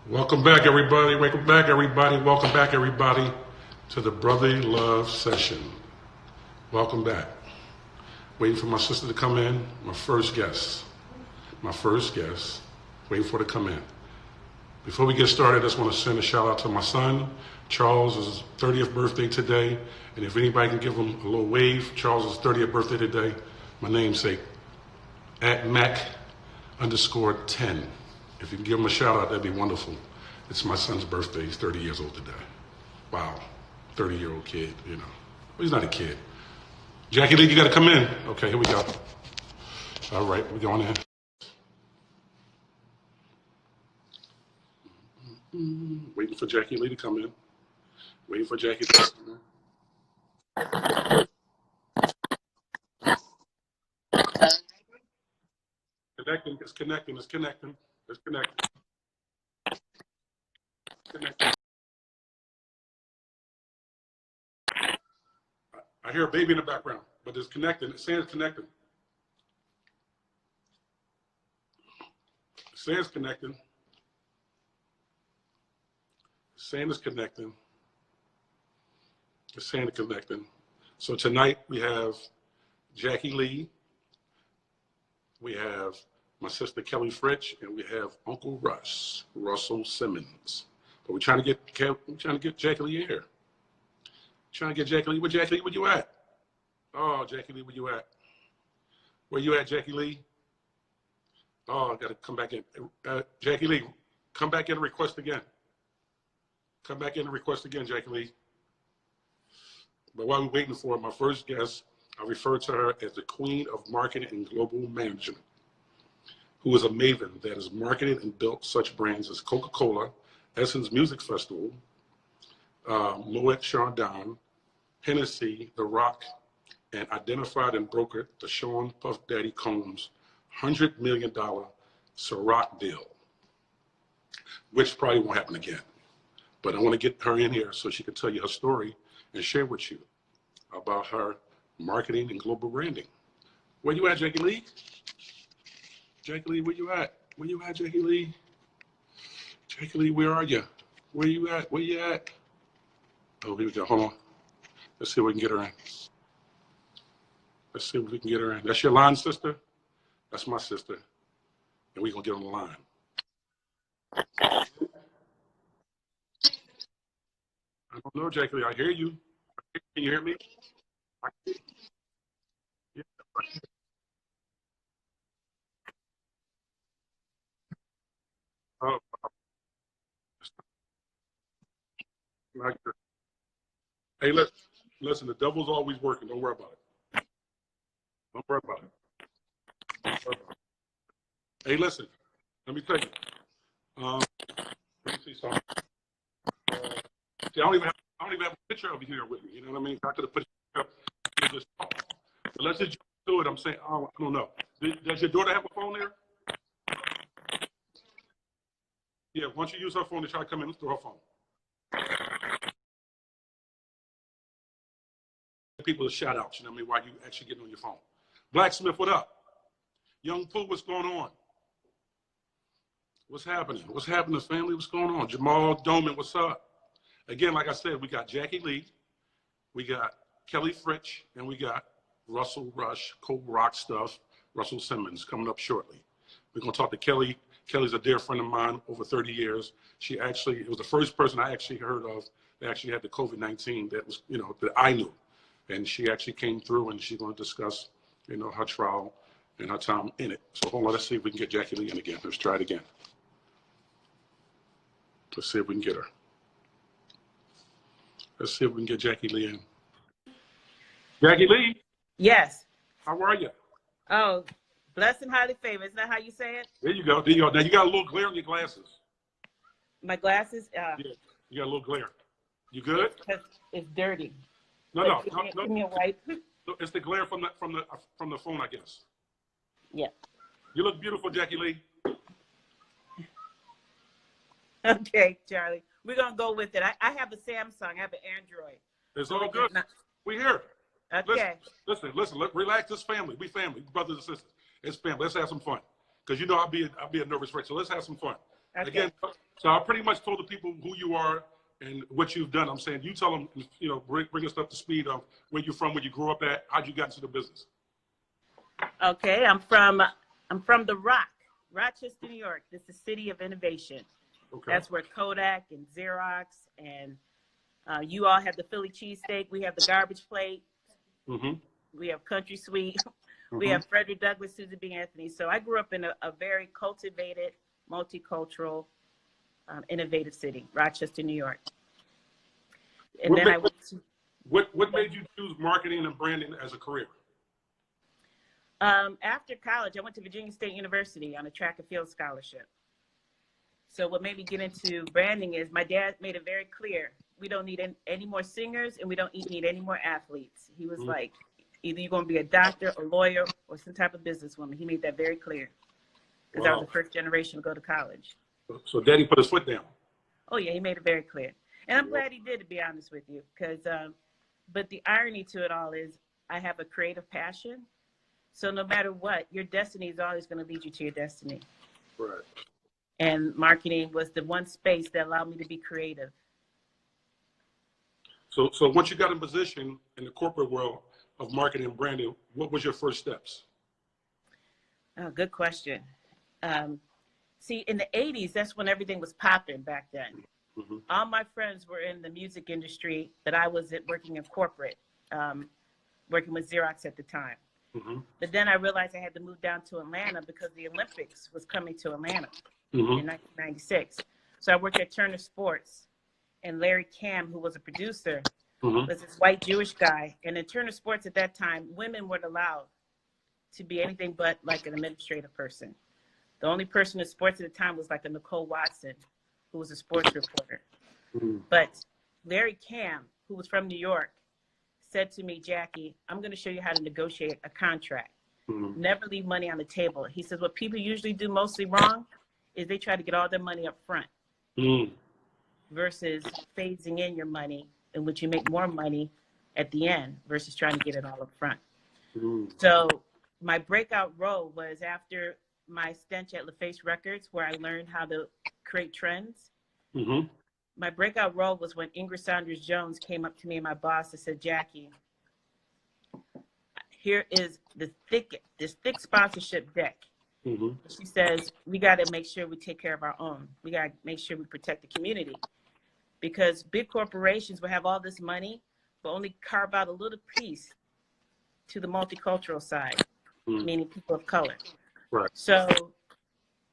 Welcome back, everybody. Welcome back, everybody. Welcome back, everybody, to the Brotherly Love Session. Welcome back. Waiting for my sister to come in. My first guest. Waiting for her to come in. Before we get started, I just want to send a shout out to my son. Charles is his 30th birthday today. And if anybody can give him a little wave, Charles' 30th birthday today. My namesake, at Mack _10. If you can give him a shout out, that'd be wonderful. It's my son's birthday. He's 30 years old today. Wow, 30-year-old kid, you know. Well, he's not a kid. Jackie Lee, you gotta come in. Okay, here we go. All right, we're going in. Waiting for Jackie Lee to come in. Waiting for Jackie to come in. It's connecting. I hear a baby in the background, but it's connecting. It's saying it's connecting. It's saying it's connecting. It's saying it's connecting. It's saying it's connecting. So tonight we have Jackie Lee, we have my sister Kelly Fritch, and we have Uncle Russ Russell Simmons. But we're trying to get Jackie Lee in here. Trying to get Jackie Lee. Where Jackie Lee? Where you at? Oh, Jackie Lee, where you at? Where you at, Jackie Lee? Oh, I gotta come back in. Jackie Lee, come back in and request again. Come back in and request again, Jackie Lee. But while we're waiting for my first guest, I refer to her as the Queen of Marketing and Global Management, who is a maven that has marketed and built such brands as Coca-Cola, Essence Music Festival, Moet Chandon, Hennessy, The Rock, and identified and brokered the Sean Puff Daddy Combs $100 million Sarat deal, which probably won't happen again. But I want to get her in here so she can tell you her story and share with you about her marketing and global branding. Where you at, Jackie Lee? Jackie Lee, where you at? Where you at, Jackie Lee? Jackie Lee, where are you? Where you at? Where you at? Oh, here we go. Hold on. Let's see if we can get her in. Let's see if we can get her in. That's your line, sister? That's my sister. And we're going to get on the line. I don't know, Jackie Lee. I hear you. Can you hear me? I hear you. Oh, hey, listen, the devil's always working. Don't worry about it. Don't worry about it. Hey, listen, let me tell you. Let me see something. See, I don't even have a picture of you here with me. You know what I mean? I could have put it up. But let's just do it. I'm saying, I don't know. Does your daughter have a phone there? Yeah, once you use her phone to try to come in, let's do her phone. People to shout outs, you know what I mean, while you actually getting on your phone. Blacksmith, what up? Young Pooh, what's going on? What's happening? What's happening, family? What's going on? Jamal Doman, what's up? Again, like I said, we got Jackie Lee, we got Kelly Fritch, and we got Russell Rush, co-rock stuff, Russell Simmons coming up shortly. We're going to talk to Kelly. Kelly's a dear friend of mine, over 30 years. It was the first person I actually heard of that actually had the COVID-19 that was, you know, that I knew. And she actually came through and she's going to discuss, you know, her trial and her time in it. So hold on, let's see if we can get Jackie Lee in again. Let's try it again. Let's see if we can get her. Let's see if we can get Jackie Lee in. Jackie Lee? Yes. How are you? Oh, blessed and highly favored. Isn't that how you say it? There you go. There you go. Now you got a little glare in your glasses. My glasses? Yeah, you got a little glare. You good? It's dirty. No. Give me a wipe. It's the glare from the phone, I guess. Yeah. You look beautiful, Jackie Lee. Okay, Charlie. We're going to go with it. I have a Samsung. I have an Android. It's all good. We here. Okay. Listen. Relax. This family. We family, brothers and sisters. It's family. Let's have some fun. Because you know I'll be a nervous wreck. So let's have some fun. Okay. Again, So I pretty much told the people who you are and what you've done. I'm saying you tell them, you know, bring us up to speed of where you're from, where you grew up at, how'd you get into the business. Okay, I'm from the Rock, Rochester, New York. This is the city of innovation. Okay. That's where Kodak and Xerox and you all have the Philly cheesesteak. We have the garbage plate. Mm-hmm. We have Country Sweet. Mm-hmm. We have Frederick Douglass, Susan B. Anthony. So I grew up in a very cultivated, multicultural, innovative city, Rochester, New York. And then I went to. What made you choose marketing and branding as a career? After college, I went to Virginia State University on a track and field scholarship. So what made me get into branding is my dad made it very clear, we don't need any more singers and we don't need any more athletes. He was like, either you're going to be a doctor, a lawyer, or some type of businesswoman. He made that very clear because I was the first generation to go to college. So Daddy put his foot down. Oh, yeah, he made it very clear. And I'm glad he did, to be honest with you, because, but the irony to it all is I have a creative passion. So no matter what, your destiny is always going to lead you to your destiny. Right. And marketing was the one space that allowed me to be creative. So once you got in position in the corporate world of marketing and branding, what was your first steps? Oh, good question. See, in the 80s, that's when everything was popping back then. Mm-hmm. All my friends were in the music industry, but I was working in corporate, working with Xerox at the time. Mm-hmm. But then I realized I had to move down to Atlanta because the Olympics was coming to Atlanta in 1996. So I worked at Turner Sports, and Larry Cam, who was a producer, was this white Jewish guy. And in Turner Sports at that time, women weren't allowed to be anything but like an administrative person. The only person in sports at the time was like a Nicole Watson, who was a sports reporter. But Larry Cam, who was from New York, said to me, Jackie, I'm going to show you how to negotiate a contract. Never leave money on the table. He says, what people usually do mostly wrong is they try to get all their money up front versus phasing in your money in which you make more money at the end versus trying to get it all up front. So my breakout role was after my stint at LaFace Records, where I learned how to create trends. My breakout role was when Ingrid Saunders Jones came up to me and my boss and said, Jackie, here is this thick sponsorship deck. She says, we got to make sure we take care of our own. We got to make sure we protect the community, because big corporations will have all this money, but only carve out a little piece to the multicultural side, meaning people of color. Right. So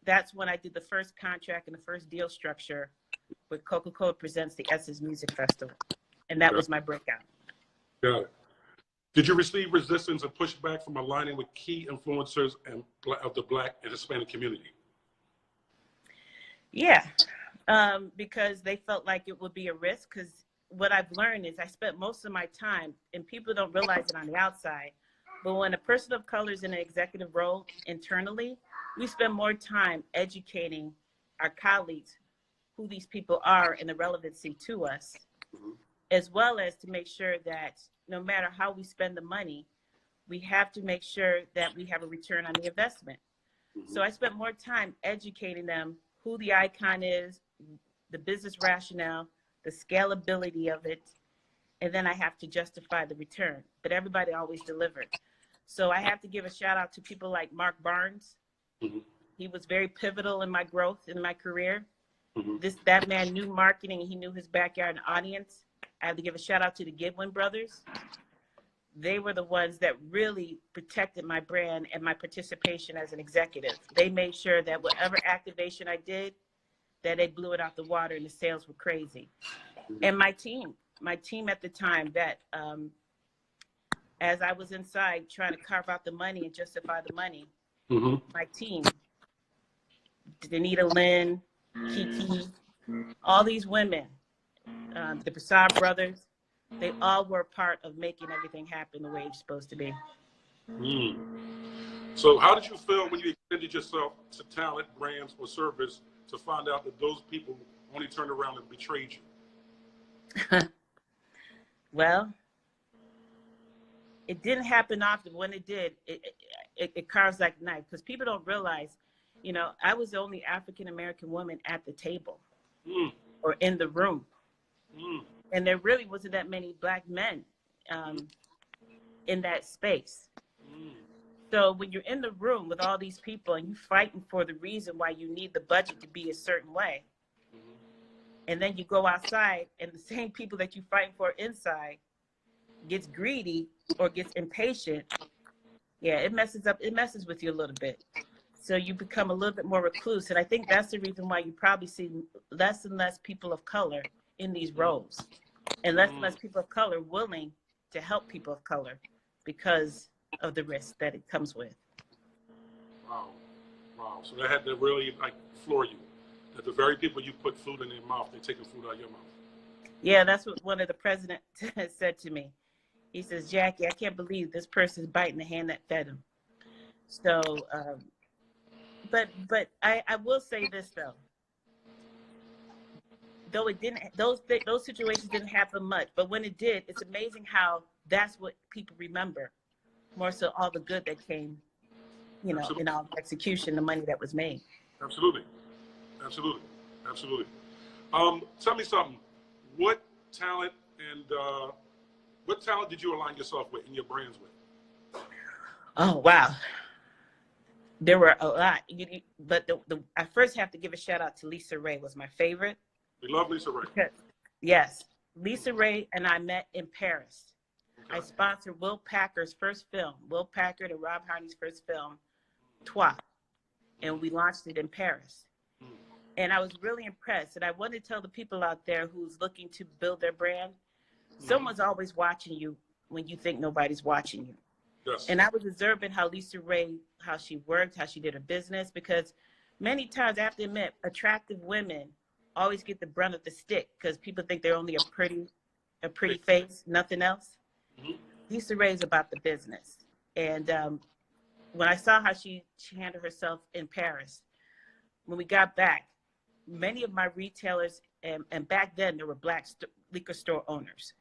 that's when I did the first contract and the first deal structure with Coca-Cola Presents the Essence Music Festival. And that was my breakout. Got it. Did you receive resistance and pushback from aligning with key influencers of the Black and Hispanic community? Yeah, because they felt like it would be a risk, because what I've learned is I spent most of my time, and people don't realize it on the outside, but when a person of color is in an executive role internally, we spend more time educating our colleagues who these people are and the relevancy to us, as well as to make sure that no matter how we spend the money, we have to make sure that we have a return on the investment. So I spent more time educating them who the icon is, the business rationale, the scalability of it, and then I have to justify the return. But everybody always delivered. So I have to give a shout out to people like Mark Barnes. He was very pivotal in my growth, in my career. That man knew marketing, he knew his backyard and audience. I have to give a shout out to the Goodwin brothers. They were the ones that really protected my brand and my participation as an executive. They made sure that whatever activation I did, that they blew it out the water and the sales were crazy. And my team at the time, that as I was inside trying to carve out the money and justify the money, my team, Danita Lynn, Kiki, all these women, the Prasad brothers, they all were part of making everything happen the way it's supposed to be. So how did you feel when you extended yourself to talent, brands, or service to find out that those people only turned around and betrayed you? Well, it didn't happen often. When it did, it carves like a knife, because people don't realize, you know, I was the only African-American woman at the table. Mm. or in the room. Mm. And there really wasn't that many Black men in that space. Mm. So when you're in the room with all these people and you fighting for the reason why you need the budget to be a certain way, and then you go outside and the same people that you fighting for inside gets greedy or gets impatient, yeah, it messes with you a little bit. So you become a little bit more recluse. And I think that's the reason why you probably see less and less people of color in these roles, and less people of color willing to help people of color because of the risk that it comes with. Wow. Wow. So that had to really like floor you. That the very people you put food in their mouth, they're taking food out of your mouth. Yeah, that's what one of the presidents said to me. He says, Jackie, I can't believe this person's biting the hand that fed him. So, but I will say this though. Though it didn't, those situations didn't happen much, but when it did, it's amazing how that's what people remember, more so all the good that came, you know, Absolutely. in all the execution, the money that was made. Absolutely. Absolutely. Absolutely. Tell me something. What talent did you align yourself with and your brands with? Oh, wow. There were a lot, but I first have to give a shout out to Lisa Ray, was my favorite. We love Lisa Ray. Yes. Lisa Ray and I met in Paris. Okay. I sponsored Will Packard's first film, Will Packard and Rob Harney's first film, Toi, and we launched it in Paris. And I was really impressed. And I want to tell the people out there who's looking to build their brand, someone's always watching you when you think nobody's watching you. Yes. And I was observing how Lisa Ray, how she worked, how she did her business, because many times I have to admit, attractive women always get the brunt of the stick because people think they're only a pretty face, nothing else. Lisa Ray is about the business. And when I saw how she handled herself in Paris, when we got back, many of my retailers, and back then there were Black liquor store owners.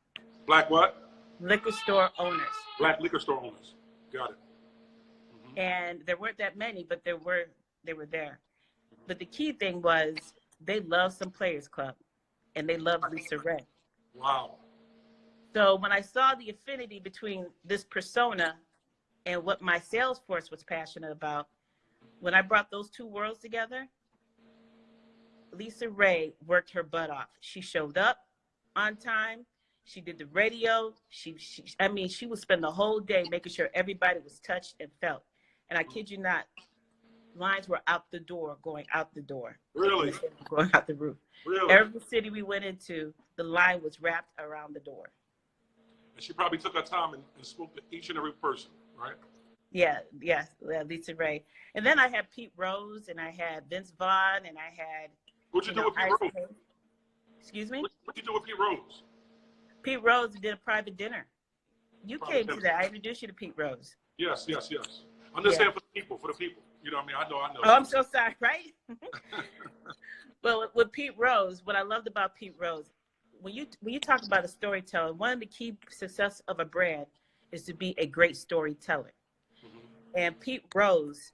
Black what? Liquor store owners. Black liquor store owners. Got it. And there weren't that many, but they were there. But the key thing was they loved some Players Club, and they loved Lisa Ray. Wow. So when I saw the affinity between this persona and what my sales force was passionate about, when I brought those two worlds together, Lisa Ray worked her butt off. She showed up on time. She did the radio. She would spend the whole day making sure everybody was touched and felt. And I kid you not, lines were out the door, going out the door. Really? Going out the roof. Really? Every city we went into, the line was wrapped around the door. And she probably took her time and spoke to each and every person, right? Yeah, yes, Lisa Ray. And then I had Pete Rose, and I had Vince Vaughn, and I had... What'd you do with Pete Rose? Excuse me? What'd you do with Pete Rose? Pete Rose did a private dinner. You came to that. I introduced you to Pete Rose. Yes. I'm just saying for the people. You know what I mean? I know. Oh, I'm so sorry, right? Well, with Pete Rose, what I loved about Pete Rose, when you talk about a storyteller, one of the key success of a brand is to be a great storyteller. And Pete Rose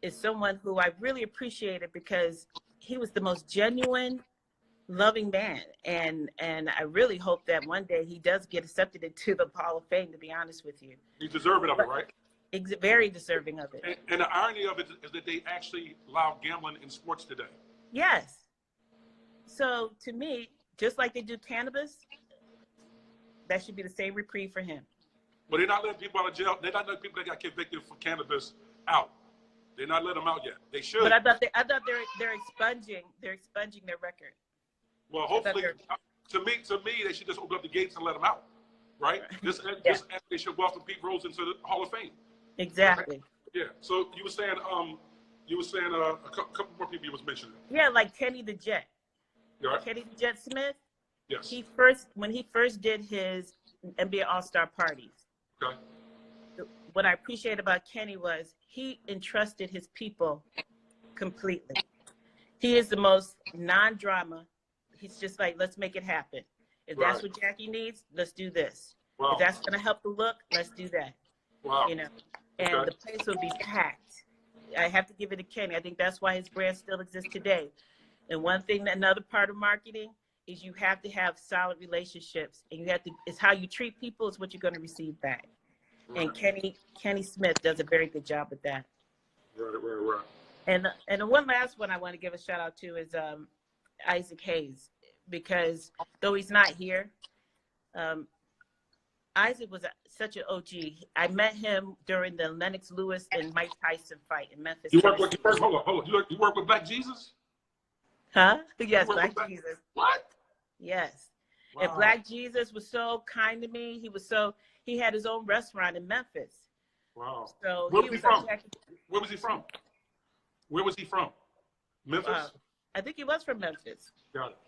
is someone who I really appreciated because he was the most genuine, loving man. And I really hope that one day he does get accepted into the Hall of Fame, to be honest with you. He's deserving of it, right? Very deserving of it. And the irony of it is that they actually allow gambling in sports today. Yes. So to me, just like they do cannabis, that should be the same reprieve for him. But they're not letting people out of jail. They're not letting people that got convicted for cannabis out. They're not letting them out yet. They should. But I thought they're expunging their record. Well, hopefully, to me, they should just open up the gates and let them out, right? Just they should welcome Pete Rose into the Hall of Fame. Exactly. Right? Yeah. So you were saying a couple more people you was mentioning. Yeah, like Kenny the Jet. Right. Kenny the Jet Smith. Yes. When he first did his NBA All-Star parties. Okay. What I appreciate about Kenny was he entrusted his people completely. He is the most non-drama. He's just like, let's make it happen. If that's what Jackie needs, let's do this. Wow. If that's going to help the look, let's do that. Wow. You know, and the place will be packed. I have to give it to Kenny. I think that's why his brand still exists today. And one thing, another part of marketing is you have to have solid relationships, and you have to, it's how you treat people is what you're going to receive back. And Kenny Smith does a very good job with that. Right. And the one last one I want to give a shout out to is Isaac Hayes, because though he's not here, Isaac was such an OG. I met him during the Lennox Lewis and Mike Tyson fight in Memphis. You work with, hold on. You work with Black Jesus? Huh? Yes, Black Jesus. What? Yes. Wow. And Black Jesus was so kind to me. He had his own restaurant in Memphis. Wow. So Where was he from? Where was he from? Where was he from? Memphis? I think he was from Memphis. Got it.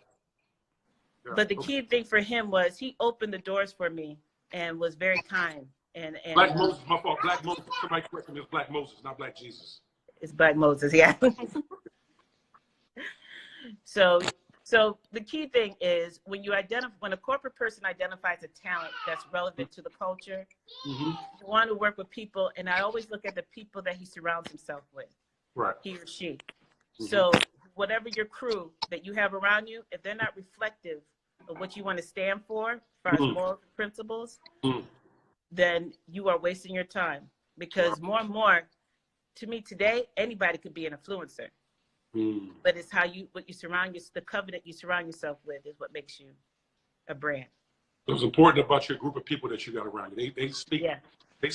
But the key thing for him was he opened the doors for me and was very kind. And Black Moses, my fault. Black Moses. Somebody correct me. It's Black Moses, not Black Jesus. It's Black Moses, yeah. So the key thing is when a corporate person identifies a talent that's relevant to the culture, you want to work with people, and I always look at the people that he surrounds himself with, right? He or she. So whatever your crew that you have around you, if they're not reflective of what you want to stand for, as far as moral principles, then you are wasting your time. Because more and more, to me today, anybody could be an influencer. But it's the covenant you surround yourself with is what makes you a brand. So it's important about your group of people that you got around you. They speak. Yeah. They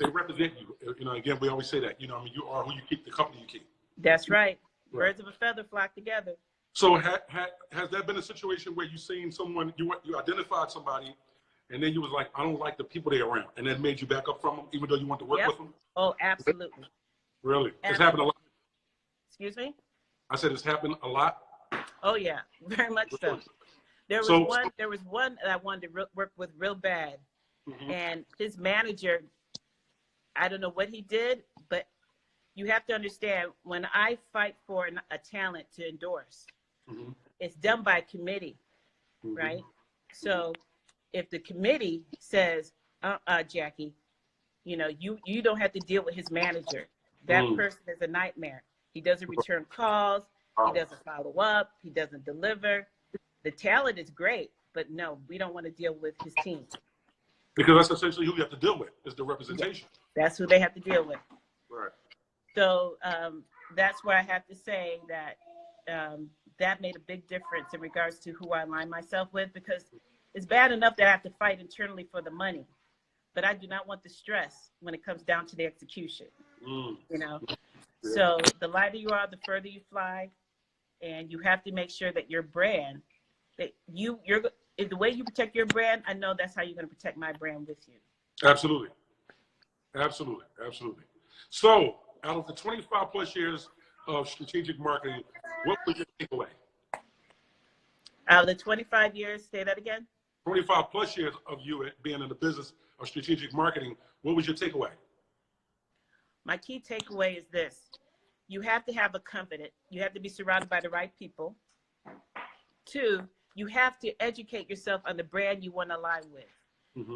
represent you. You know, again, we always say that. You know, I mean, you are who you keep, the company you keep. That's right. Birds of a feather flock together. So has there been a situation where you seen someone, you identified somebody, and then you was like, I don't like the people they're around, and that made you back up from them, even though you want to work with them? Oh, absolutely. Really? It's happened a lot. Excuse me? I said it's happened a lot. Oh yeah, very much so. There was one that I wanted to work with real bad, and his manager, I don't know what he did, but you have to understand, when I fight for a talent to endorse, it's done by a committee, right? So if the committee says, Jackie, you know, you don't have to deal with his manager. That person is a nightmare. He doesn't return calls. He doesn't follow up. He doesn't deliver. The talent is great, but no, we don't want to deal with his team. Because that's essentially who you have to deal with, is the representation. Yeah, that's who they have to deal with. Right. So that's where I have to say that that made a big difference in regards to who I align myself with, because it's bad enough that I have to fight internally for the money, but I do not want the stress when it comes down to the execution. You know, so the lighter you are, the further you fly, and you have to make sure that your brand, that you're the way you protect your brand. I know that's how you're going to protect my brand with you. Absolutely. So, out of the 25 plus years of strategic marketing, what was your takeaway? Out of the 25 years, say that again? 25 plus years of you being in the business of strategic marketing, what was your takeaway? My key takeaway is this. You have to have a covenant. You have to be surrounded by the right people. 2, you have to educate yourself on the brand you want to align with.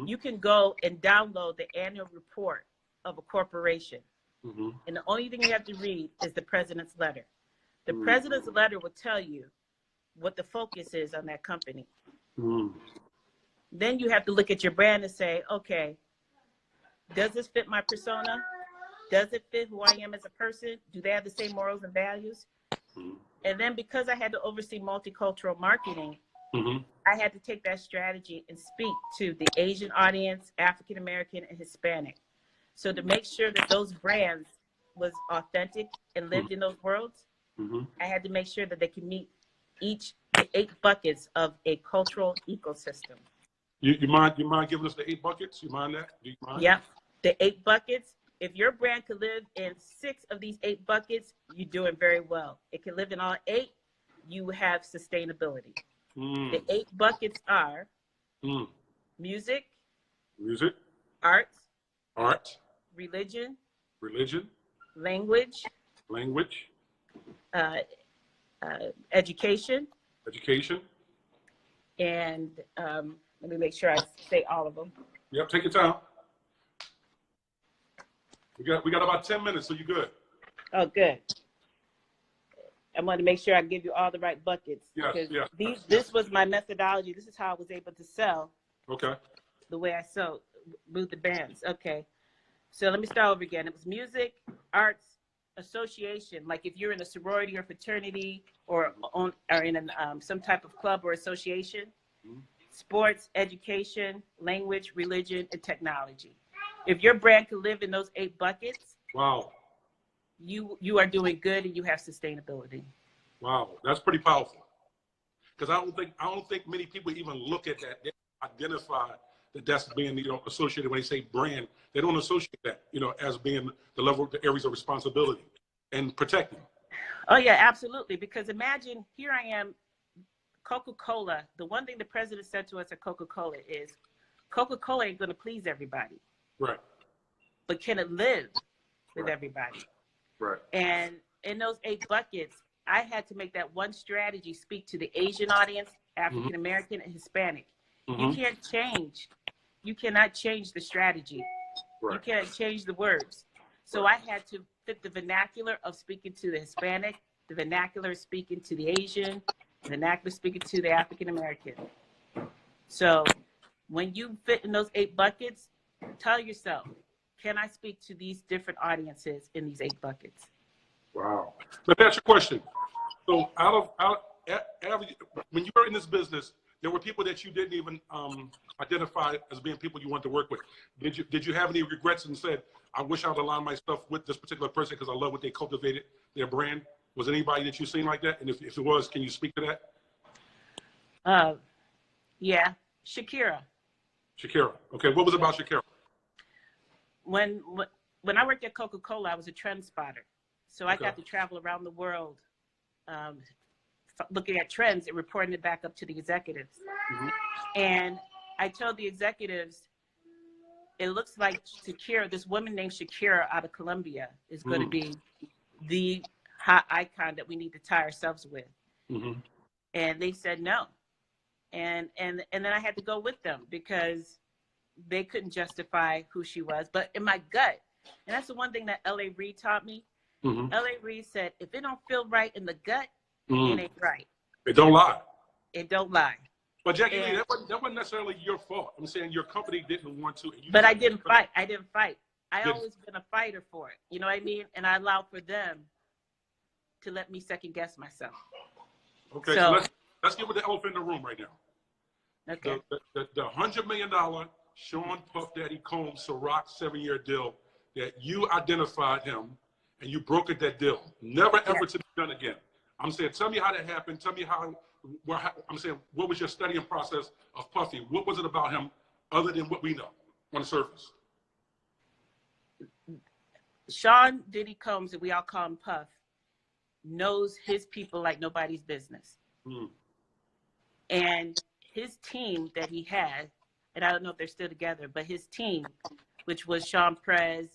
You can go and download the annual report of a corporation. And the only thing you have to read is the president's letter. The president's letter will tell you what the focus is on that company. Then you have to look at your brand and say, okay, does this fit my persona? Does it fit who I am as a person? Do they have the same morals and values? And then because I had to oversee multicultural marketing, I had to take that strategy and speak to the Asian audience, African American, and Hispanic. So to make sure that those brands was authentic and lived in those worlds, I had to make sure that they could meet the 8 buckets of a cultural ecosystem. You mind giving us the 8 buckets? You mind that? Do you mind? Yep, the 8 buckets. If your brand could live in 6 of these 8 buckets, you're doing very well. It can live in all 8, you have sustainability. The 8 buckets are music, art, religion, language, education, and let me make sure I say all of them. Yep, take your time. We got about 10 minutes, so you're good. Oh, good. I want to make sure I give you all the right buckets. Yes, because yes. this was my methodology. This is how I was able to sell. Okay. The way I sold with the bands. Okay. So let me start over again. It was music, arts, association. Like if you're in a sorority or fraternity or in some type of club or association, sports, education, language, religion, and technology. If your brand could live in those 8 buckets, wow, you are doing good and you have sustainability. Wow, that's pretty powerful. Because I don't think many people even look at that. They identify that that's being associated when they say brand. They don't associate that as being the level, the areas of responsibility and protecting. Oh yeah, absolutely. Because imagine here I am, Coca-Cola. The one thing the president said to us at Coca-Cola is, Coca-Cola ain't going to please everybody. Right. But can it live with everybody? Right. And in those 8 buckets, I had to make that one strategy speak to the Asian audience, African American, and Hispanic. You can't change. You cannot change the strategy. Right. You can't change the words. So I had to fit the vernacular of speaking to the Hispanic, the vernacular speaking to the Asian, the vernacular speaking to the African American. So when you fit in those 8 buckets, tell yourself, can I speak to these different audiences in these 8 buckets? Wow. Let me ask you a question. So when you were in this business, there were people that you didn't even identify as being people you want to work with. Did you have any regrets and said, I wish I would align myself with this particular person because I love what they cultivated, their brand? Was anybody that you seen like that? And if it was, can you speak to that? Yeah, Shakira. Shakira. Okay, what was it about Shakira? When I worked at Coca-Cola, I was a trend spotter. So I got to travel around the world looking at trends and reporting it back up to the executives. And I told the executives, it looks like Shakira, this woman named Shakira out of Colombia, is going to be the hot icon that we need to tie ourselves with. And they said no. And then I had to go with them because they couldn't justify who she was. But in my gut, and that's the one thing that L.A. Reid taught me. L.A. Reid said, if it don't feel right in the gut, it ain't right. It don't lie. It don't lie. But Jackie Lee, that wasn't necessarily your fault. I'm saying your company didn't want to. But I didn't fight. I always been a fighter for it. You know what I mean? And I allowed for them to let me second guess myself. Okay, so let's get with the elephant in the room right now. Okay. The $100 million Sean Puff Daddy Combs Sarat 7-year deal that you identified him and you brokered that deal. Never ever to be done again. I'm saying, tell me how that happened. Tell me I'm saying, what was your studying process of Puffy? What was it about him other than what we know on the surface? Sean Diddy Combs, that we all call him Puff, knows his people like nobody's business. And his team that he had, and I don't know if they're still together, but his team, which was Sean Prez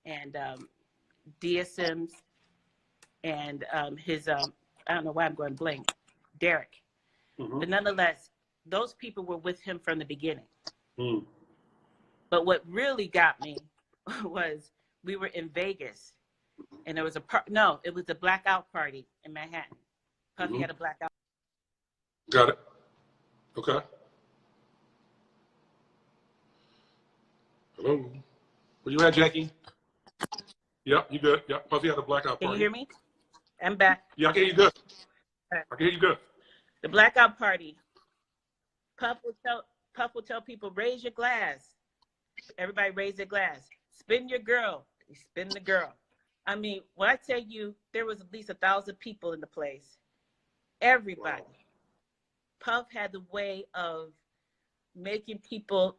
and Dia Sims and his, I don't know why I'm going blank, Derek. But nonetheless, those people were with him from the beginning. But what really got me was we were in Vegas and there was it was a blackout party in Manhattan. Puffy had a blackout. Got it. Okay. Hello. Where you at, Jackie? Yep, you good. Yep, Puffy had a blackout party. Can you hear me? I'm back. Yeah, I can hear you good. I can hear you good. The blackout party. Puff will tell people, raise your glass. Everybody raise their glass. Spin your girl. You spin the girl. I mean, when I tell you there was at least 1,000 people in the place, everybody. Wow. Puff had the way of making people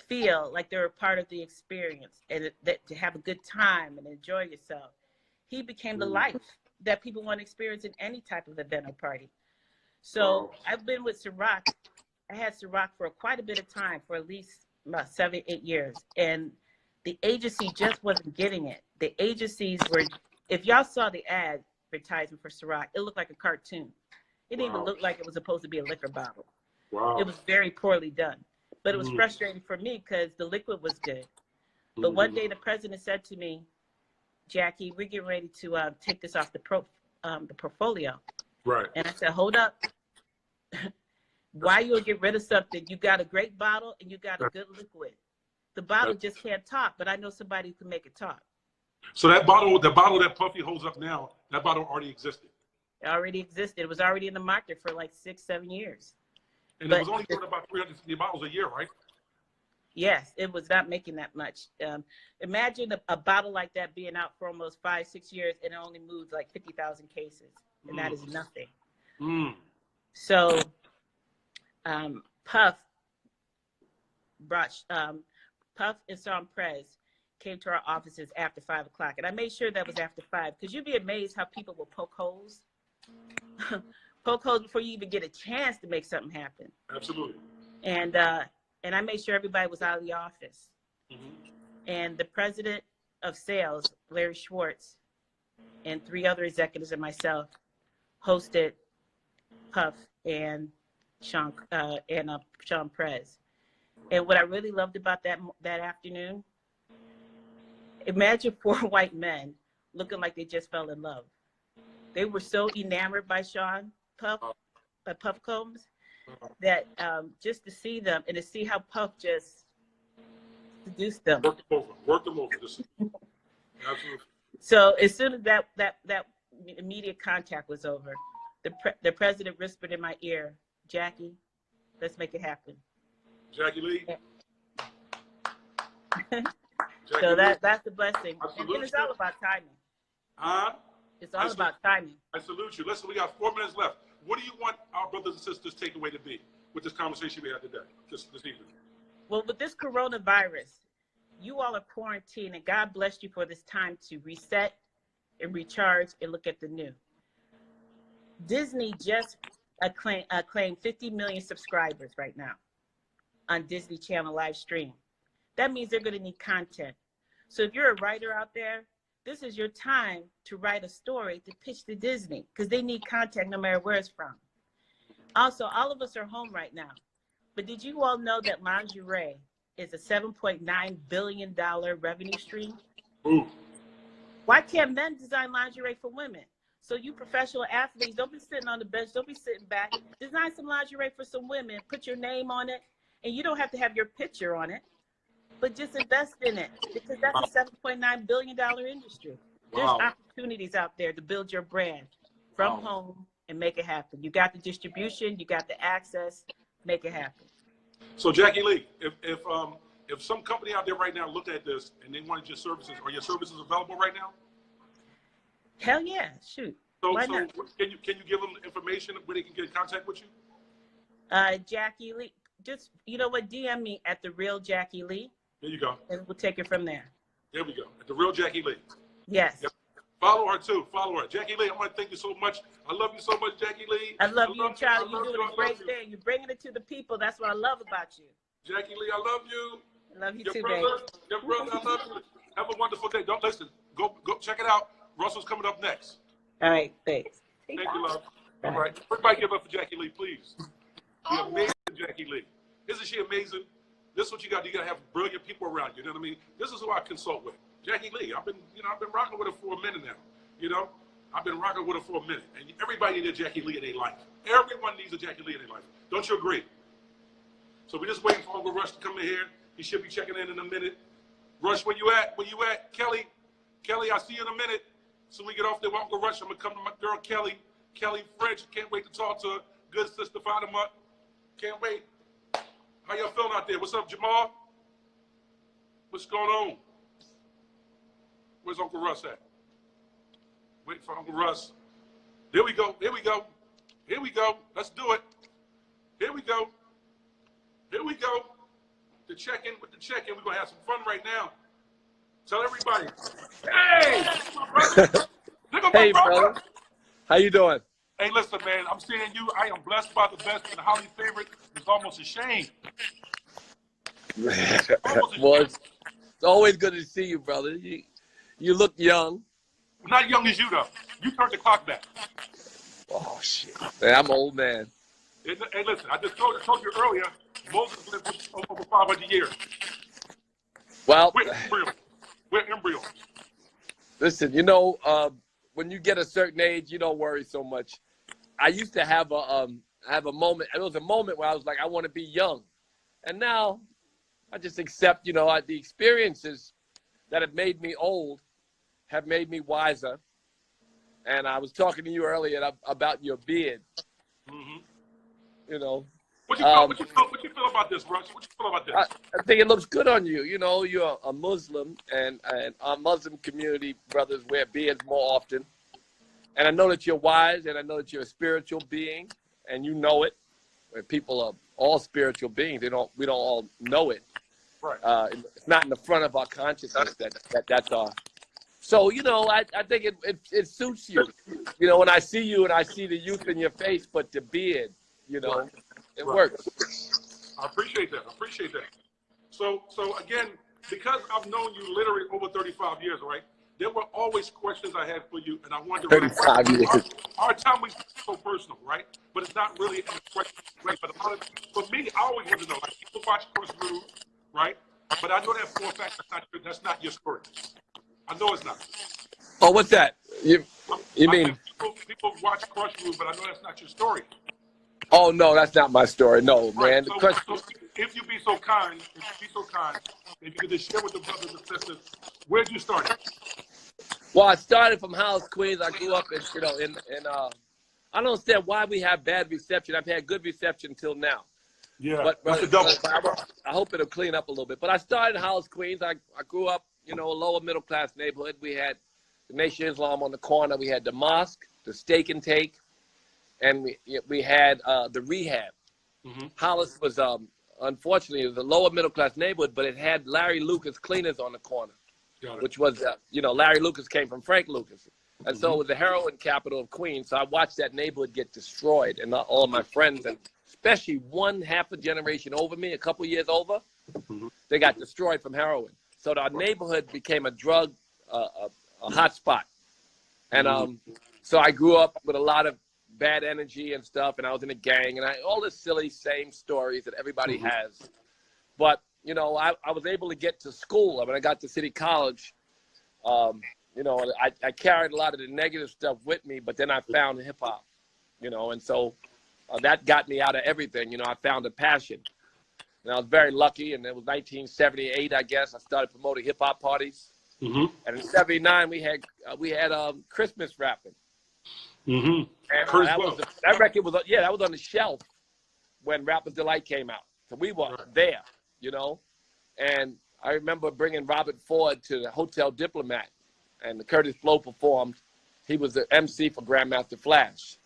feel like they were part of the experience and that to have a good time and enjoy yourself. He became the life that people want to experience in any type of event or party. So I've been with Sarat. I had Sarat for quite a bit of time, for at least about 7-8 years. And the agency just wasn't getting it. The agencies were, if y'all saw the advertisement for Sarat, it looked like a cartoon. It didn't even look like it was supposed to be a liquor bottle. It was very poorly done. But it was frustrating for me because the liquid was good. But one day the president said to me, Jackie, we're getting ready to take this off the the portfolio. Right. And I said, hold up. Why you'll get rid of something? You got a great bottle and you got a good liquid. The bottle just can't talk, but I know somebody who can make it talk. So that bottle, the bottle that Puffy holds up now, that bottle already existed. It already existed. It was already in the market for like 6-7 years. And it was only doing about 350 bottles a year, right? Yes, it was not making that much. Imagine a bottle like that being out for almost 5-6 years and it only moved like 50,000 cases. And that is nothing. So Puff and Sam Prez came to our offices after 5 o'clock. And I made sure that was after 5 because you'd be amazed how people will poke holes. Poke holes before you even get a chance to make something happen. Absolutely. And I made sure everybody was out of the office. And the president of sales, Larry Schwartz, and 3 other executives and myself hosted Puff and Sean Prez. And what I really loved about that afternoon, imagine 4 white men looking like they just fell in love. They were so enamored by Puff Combs, that just to see them and to see how Puff just seduced them. Worked them over. Absolutely. So as soon as that immediate contact was over, the president whispered in my ear, "Jackie, let's make it happen." Jackie Lee. So that's the blessing. And it's all about timing. It's all about timing. I salute you. Listen, we got 4 minutes left. What do you want our brothers and sisters takeaway to be with this conversation we had today, this evening? Well, with this coronavirus, you all are quarantined, and God blessed you for this time to reset and recharge and look at the new. Disney just acclaimed 50 million subscribers right now on Disney Channel live stream. That means they're going to need content. So if you're a writer out there, this is your time to write a story to pitch to Disney because they need content no matter where it's from. Also, all of us are home right now. But did you all know that lingerie is a $7.9 billion revenue stream? Ooh. Why can't men design lingerie for women? So you professional athletes, don't be sitting on the bench, don't be sitting back. Design some lingerie for some women, put your name on it, and you don't have to have your picture on it, but just invest in it because that's a $7.9 billion industry. There's opportunities out there to build your brand from home and make it happen. You got the distribution, you got the access, make it happen. So Jackie Lee, if some company out there right now looked at this and they wanted your services, are your services available right now? Hell yeah, shoot. So Why not? Can you give them information where they can get in contact with you? Jackie Lee, just, you know what, DM me at The Real Jackie Lee. There you go. And we'll take it from there. There we go. The Real Jackie Lee. Yes. Yep. Follow her too. Follow her. Jackie Lee, I want to thank you so much. I love you so much, Jackie Lee. I love you, Charlie. You're doing a great thing. You're bringing it to the people. That's what I love about you. Jackie Lee, I love you. I love you your too, brother, baby. Your brother, I love you. Have a wonderful day. Don't listen. Go check it out. Russell's coming up next. All right, thanks. Thank you, love. All right. Everybody give up for Jackie Lee, please. The amazing Jackie Lee. Isn't she amazing? This is what you got. You got to have brilliant people around you. You know what I mean? This is who I consult with. Jackie Lee. I've been rocking with her for a minute now. You know, I've been rocking with her for a minute. And everybody needs a Jackie Lee in their life. Everyone needs a Jackie Lee in their life. Don't you agree? So we're just waiting for Uncle Rush to come in here. He should be checking in a minute. Rush, where you at? Where you at? Kelly, I'll see you in a minute. So we get off there with Uncle Rush. I'm going to come to my girl, Kelly French. Can't wait to talk to her. Good sister, find him up. Can't wait. How y'all feeling out there? What's up, Jamal? What's going on? Where's Uncle Russ at? Waiting for Uncle Russ. There we go. Here we go. Here we go. Let's do it. Here we go. Here we go. The check-in with the check-in. We're going to have some fun right now. Tell everybody. Hey! Hey, brother. How you doing? Hey, listen, man. I'm seeing you. I am blessed by the best and highly favorite. It's almost a shame. Well, it's always good to see you, brother. You look young. Not young as you, though. You turned the clock back. Oh, shit. Man, I'm an old man. Hey, listen. I just told you earlier, Moses lived over 500 years. Well, We're embryos. Listen, you know, when you get a certain age, you don't worry so much. I used to have a moment. It was a moment where I was like, I want to be young, and now I just accept, the experiences that have made me old have made me wiser. And I was talking to you earlier about your beard. Mm-hmm. What you feel about this, Russ? What you feel about this? I think it looks good on you. You're a Muslim, and our Muslim community brothers wear beards more often. And I know that you're wise, and I know that you're a spiritual being, and you know it. People are all spiritual beings. We don't all know it. Right. It's not in the front of our consciousness that's our. So, I think it suits you. When I see you and I see the youth in your face, but the beard, Right. It works. I appreciate that. So again, because I've known you literally over 35 years, right? There were always questions I had for you, and I wanted to 35 years. Our time was so personal, right? But it's not really a question, right? But for me, I always want to know, like, people watch Crossroads, right? But I know that for a fact that's not your story. I know it's not. Oh, what's that? You mean? People watch Crossroads, but I know that's not your story. Oh, no, that's not my story. No, right. man. So if you be so kind, if you could just share with the brothers and sisters, where'd you start? Well, I started from House, Queens. I grew up in I don't understand why we have bad reception. I've had good reception until now. Yeah, but that's a double. I hope it'll clean up a little bit. But I started in House, Queens. I grew up, a lower middle class neighborhood. We had the Nation of Islam on the corner. We had the mosque, the steak and take, and we had the rehab. Mm-hmm. Hollis was unfortunately it was a lower middle class neighborhood, but it had Larry Lucas Cleaners on the corner, which was Larry Lucas came from Frank Lucas, and so it was the heroin capital of Queens. So I watched that neighborhood get destroyed, and all of my friends, and especially one half a generation over me, a couple years over, they got destroyed from heroin. So our neighborhood became a drug a hot spot, and so I grew up with a lot of bad energy and stuff, and I was in a gang, and all the silly same stories that everybody has. But I was able to get to school. When I got to City College, I carried a lot of the negative stuff with me, but then I found hip hop, and so that got me out of everything. I found a passion, and I was very lucky. And it was 1978, I guess. I started promoting hip hop parties, and in '79 we had Christmas rapping. And that record was that was on the shelf when Rapper's Delight came out. So we were there, And I remember bringing Robert Ford to the Hotel Diplomat, and the Curtis Blow performed. He was the MC for Grandmaster Flash,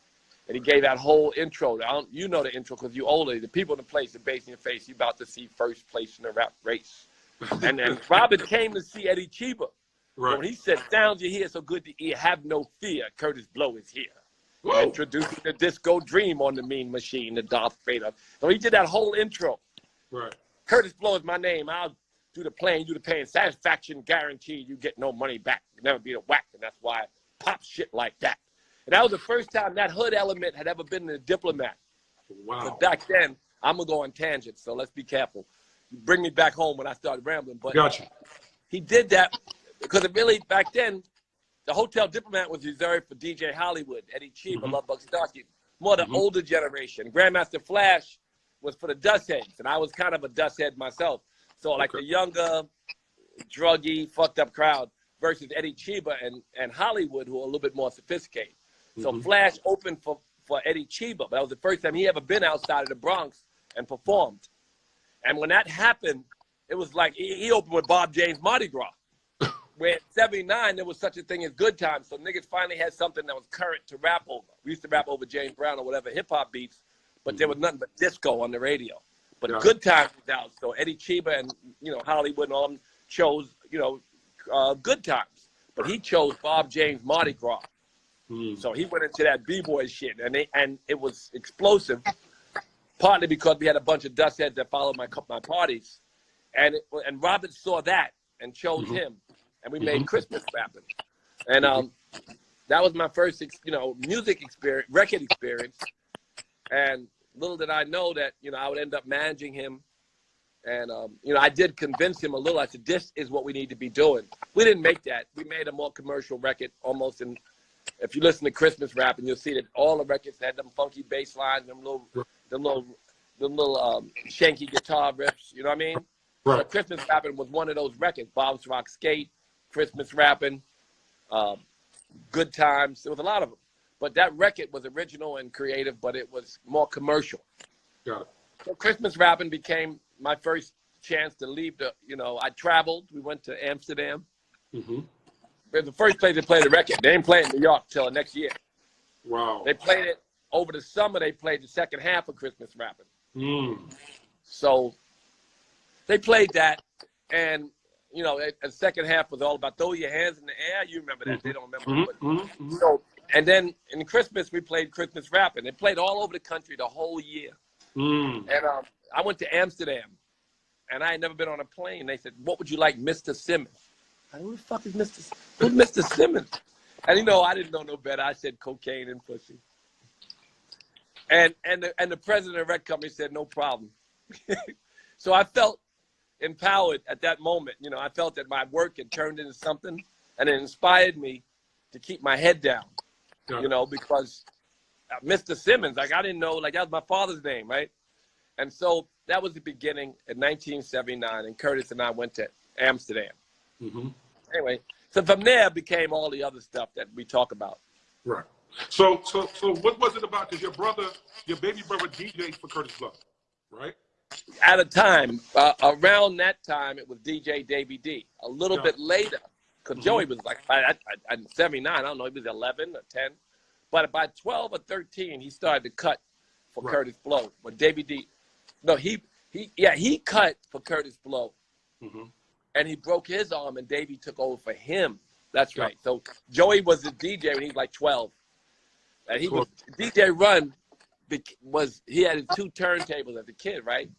and he gave that whole intro. You know the intro because you're older. The people in the place, the bass in your face, you about to see first place in the rap race. And then Robert came to see Eddie Chiba. Right. When he said, "Sounds you hear so good to ear, have no fear. Curtis Blow is here." Introducing the Disco Dream on the Mean Machine, the Darth Vader. So he did that whole intro. Right. Curtis Blow is my name. I'll do the playing, do the paying. Satisfaction guaranteed. You get no money back. You never be a whack, and that's why I pop shit like that. And that was the first time that hood element had ever been in a Diplomat. Wow. But back then, I'm gonna go on tangents, so let's be careful. You bring me back home when I started rambling. But gotcha. He did that because it really back then. The Hotel Diplomat was reserved for DJ Hollywood, Eddie Chiba, Love Buck Starkey, more the older generation. Grandmaster Flash was for the dust heads, and I was kind of a dust head myself. So like the younger, druggy, fucked up crowd versus Eddie Chiba and Hollywood, who are a little bit more sophisticated. So Flash opened for Eddie Chiba, but that was the first time he ever been outside of the Bronx and performed. And when that happened, it was like he opened with Bob James Mardi Gras. Where in '79 there was such a thing as Good Times, so niggas finally had something that was current to rap over. We used to rap over James Brown or whatever hip hop beats, but there was nothing but disco on the radio. But Good Times was out, so Eddie Chiba and Hollywood and all them chose Good Times, but he chose Bob James Mardi Gras. So he went into that b-boy shit, and it was explosive, partly because we had a bunch of dust heads that followed my parties, and Robert saw that and chose him. And we made Christmas rapping. And that was my first, music experience, record experience. And little did I know that, I would end up managing him. And, I did convince him a little. I said, this is what we need to be doing. We didn't make that. We made a more commercial record almost in if you listen to Christmas rap, and you'll see that all the records had them funky bass lines, them little shanky guitar riffs. You know what I mean? Right. So Christmas rapping was one of those records. Bob's Rock Skate, Christmas rapping, Good Times. There was a lot of them. But that record was original and creative, but it was more commercial. Got it. So Christmas rapping became my first chance to leave I traveled. We went to Amsterdam. Mm-hmm. It was the first place they played the record. They didn't play it in New York till the next year. Wow. They played it over the summer. They played the second half of Christmas rapping. Mm. So they played that, and the second half was all about throw your hands in the air. You remember that? Mm-hmm. They don't remember. Mm-hmm. So, and then in Christmas we played Christmas rapping. They played all over the country the whole year. Mm. And I went to Amsterdam, and I had never been on a plane. They said, "What would you like, Mr. Simmons?" I said, "Who the fuck is who's Mr. Simmons?" And I didn't know no better. I said cocaine and pussy. And the president of the record company said, "No problem." So I felt empowered at that moment. I felt that my work had turned into something, and it inspired me to keep my head down. Because Mr. Simmons, I didn't know, that was my father's name, right? And so that was the beginning in 1979, and Curtis and I went to Amsterdam. Mm-hmm. Anyway, so from there became all the other stuff that we talk about. Right. So what was it about? Because your baby brother DJ'd for Curtis Blow, right? At a time, around that time, it was DJ Davey D. A little bit later, because Joey was in 79, I don't know, he was 11 or 10. But by 12 or 13, he started to cut for Curtis Blow. But Davey D, no, he cut for Curtis Blow. Mm-hmm. And he broke his arm, and Davey took over for him. That's right. So Joey was the DJ when he was like 12. And he was DJ Run. He had his 2 turntables as a kid, right?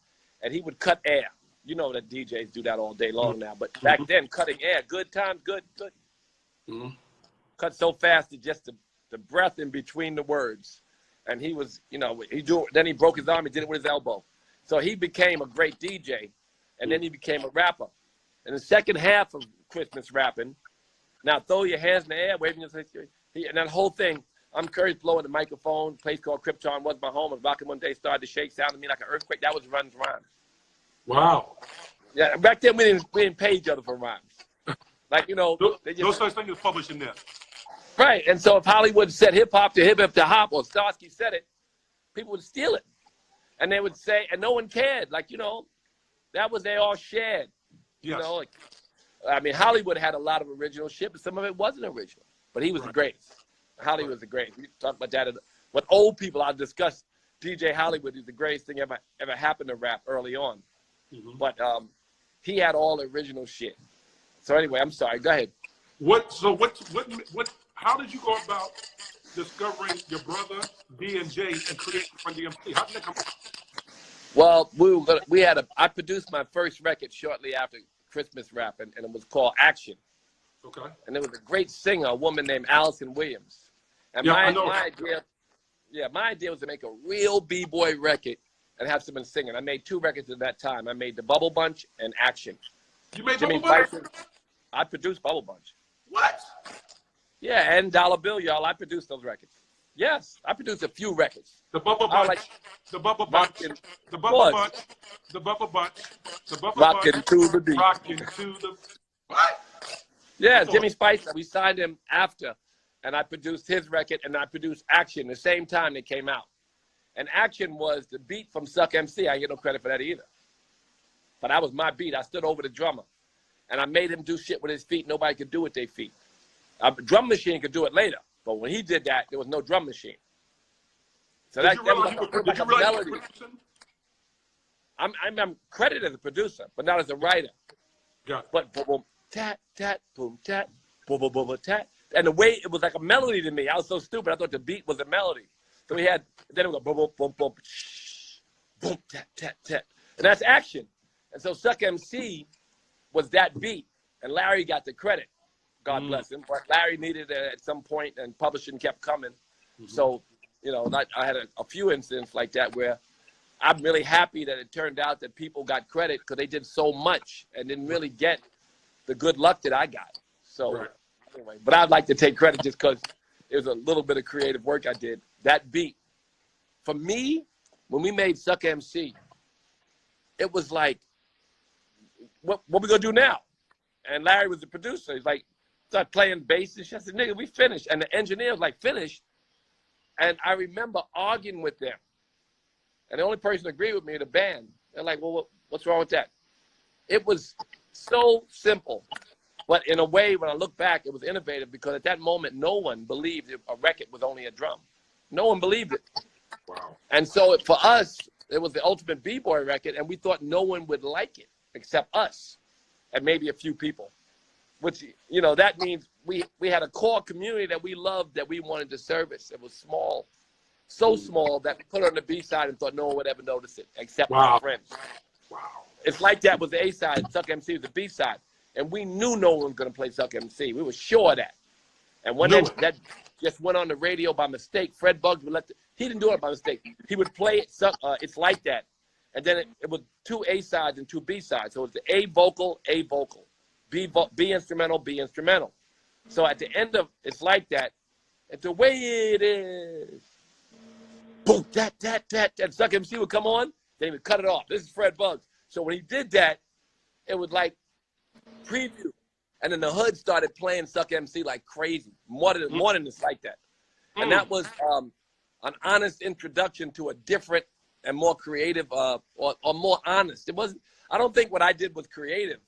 And he would cut air. You know that DJs do that all day long now. But back then, cutting air, good times, good. Mm-hmm. Cut so fast that just the breath in between the words. And he was, then he broke his arm, he did it with his elbow. So he became a great DJ, and then he became a rapper. In the second half of Christmas rapping, now throw your hands in the air, waving your hand, and that whole thing, I'm Curtis Blow in the microphone, place called Krypton was my home, and rocking one day started to shake, sounded to me like an earthquake. That was Run's rhymes. Wow. Yeah, back then we didn't pay each other for rhymes. No such thing as publishing this. Right, and so if Hollywood said hip-hop to hip-hop to hop, or Starsky said it, people would steal it. And they would say, and no one cared. That was, they all shared. Yes. Hollywood had a lot of original shit, but some of it wasn't original. But he was the greatest. Hollywood was the greatest. We talk about that. With old people, I'll discuss DJ Hollywood is the greatest thing ever happened to rap early on. Mm-hmm. But he had all the original shit. So anyway, I'm sorry. Go ahead. How did you go about discovering your brother D&J and creating Run DMC? How did that come about? Well, I produced my first record shortly after Christmas rapping, and it was called Action. Okay. And there was a great singer, a woman named Allison Williams. And my idea was to make a real B-boy record and have someone singing. I made 2 records at that time. I made the Bubble Bunch and Action. You made Jimmy Bubble Bunch? Bison, I produced Bubble Bunch. What? Yeah, and Dollar Bill, y'all. I produced those records. Yes, I produced a few records. The Bubble Bunch. The Bubble Bunch. The Bubble Bunch. The Bubble Bunch. The Bubble Bunch. Rockin' to the beat. Rockin' to the. What? Yeah, Jimmy Spicer. We signed him after, and I produced his record, and I produced Action the same time they came out. And Action was the beat from Suck MC. I get no credit for that either. But that was my beat. I stood over the drummer, and I made him do shit with his feet nobody could do with their feet. A drum machine could do it later, but when he did that, there was no drum machine. So that was like a melody. I'm credited as a producer, but not as a writer. Got it. But boom, boom, tat, tat, boom, tat, boom, boom, boom, tat. And the way it was like a melody to me, I was so stupid. I thought the beat was a melody. So we had, then it would go boom, boom, boom, boom, shh, boom, tat, tat, tat. And that's Action. And so Suck MC was that beat, and Larry got the credit. God bless him. But Larry needed it at some point, and publishing kept coming. Mm-hmm. So, I had a few incidents like that where I'm really happy that it turned out that people got credit because they did so much and didn't really get the good luck that I got. So, anyway, but I'd like to take credit just because it was a little bit of creative work I did. That beat, for me, when we made Suck MC, it was like, what we gonna do now? And Larry was the producer. He's like, start playing bass and shit. I said, nigga, we finished. And the engineer was like, finished. And I remember arguing with them. And the only person that agreed with me, the band, they're like, well, what's wrong with that? It was so simple. But in a way, when I look back, it was innovative because at that moment, no one believed a record was only a drum. No one believed it. Wow. And so for us, it was the ultimate B-boy record, and we thought no one would like it except us and maybe a few people, which, you know, that means we had a core community that we loved that we wanted to service. It was small, so small that we put it on the B-side and thought no one would ever notice it except our friends. Wow. It's like that was the A-side, Suck MC was the B-side. And we knew no one was going to play Suck MC. We were sure of that. And when that just went on the radio by mistake, Fred Buggs would he didn't do it by mistake. He would play it, It's Like That. And then it was 2 A-sides and 2 B-sides. So it was the A vocal, B instrumental, B instrumental. So at the end of It's Like That, it's the way it is. Boom, that. And Suck MC would come on, then he would cut it off. This is Fred Buggs. So when he did that, it was like preview. And then the hood started playing Suck MC like crazy. More than It's Like That. And that was an honest introduction to a different and more creative or more honest. It wasn't, I don't think what I did was creative.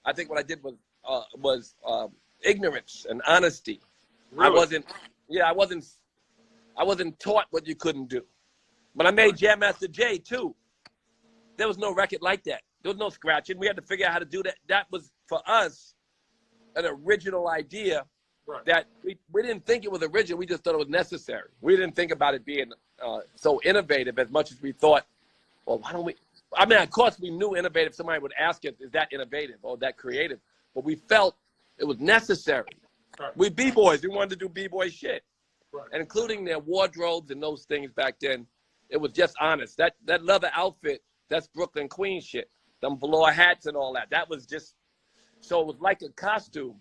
I think what I did was ignorance and honesty. Really? I wasn't taught what you couldn't do. When I made Jam Master Jay too, there was no record like that. There was no scratching. We had to figure out how to do that. That was, for us, an original idea that we didn't think it was original. We just thought it was necessary. We didn't think about it being so innovative as much as we thought, well, why don't we? I mean, of course, we knew innovative. Somebody would ask us, is that innovative or that creative? But we felt it was necessary. Right. We B-boys. We wanted to do B-boy shit. Right. And including their wardrobes and those things back then, it was just honest. That leather outfit, that's Brooklyn Queen shit. Them velour hats and all that. That was just, so it was like a costume,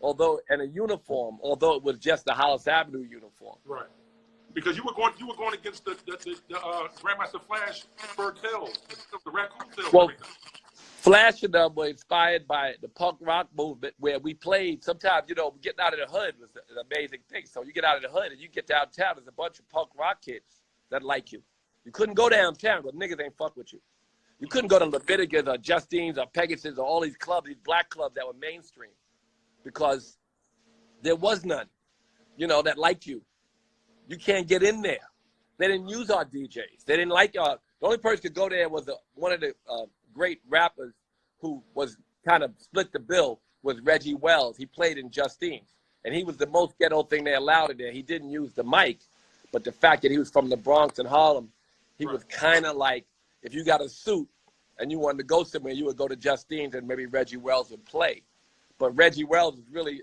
and a uniform, although it was just the Hollis Avenue uniform. Right. Because you were going against the Grandmaster Flash fur tails, the raccoon tails. Well, Flash and them were inspired by the punk rock movement where we played. Sometimes, you know, getting out of the hood was an amazing thing. So you get out of the hood and you get downtown, there's a bunch of punk rock kids that like you. You couldn't go downtown because niggas ain't fuck with you. You couldn't go to Leviticus or Justine's or Pegasus or all these clubs, these black clubs that were mainstream, because there was none, you know, that liked you. You can't get in there. They didn't use our DJs. They didn't like the only person could go there was one of the great rappers who was kind of split the bill was Reggie Wells. He played in Justine's, and he was the most ghetto thing they allowed in there. He didn't use the mic, but the fact that he was from the Bronx and Harlem, he was kind of like, if you got a suit and you wanted to go somewhere, you would go to Justine's and maybe Reggie Wells would play. But Reggie Wells was really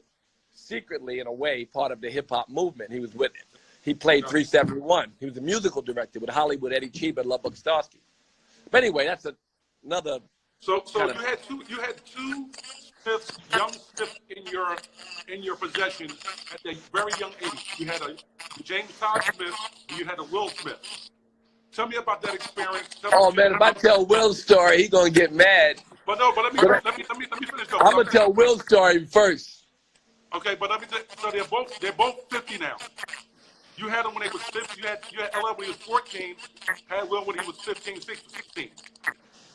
secretly, in a way, part of the hip-hop movement. He was with it. He played 371. He was a musical director with Hollywood, Eddie Chiba, and Lubbock Starsky. But anyway, that's another. So you had two Smiths, young Smiths in your possession at a very young age. You had a James Todd Smith and you had a Will Smith. Tell me about that experience. Man, if I tell Will's story, he's gonna get mad. But let me finish though. I'm gonna tell Will's story first. Okay, but so they're both 50 now. You had them when they was 50. You had LL when he was 14. Had Will when he was 15, 16.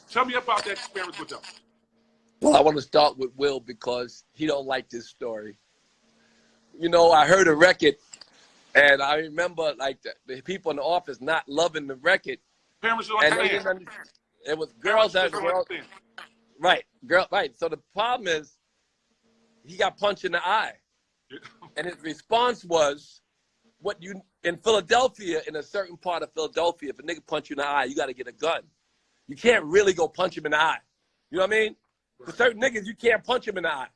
Tell me about that experience with them. Well, I want to start with Will because he don't like this story. You know, I heard a record, and I remember like the people in the office not loving the record. Parents don't understand. It was girls that girls. Right. So the problem is, he got punched in the eye, and his response was, in Philadelphia, in a certain part of Philadelphia, if a nigga punch you in the eye, you got to get a gun. You can't really go punch him in the eye. You know what I mean? For certain niggas, you can't punch him in the eye.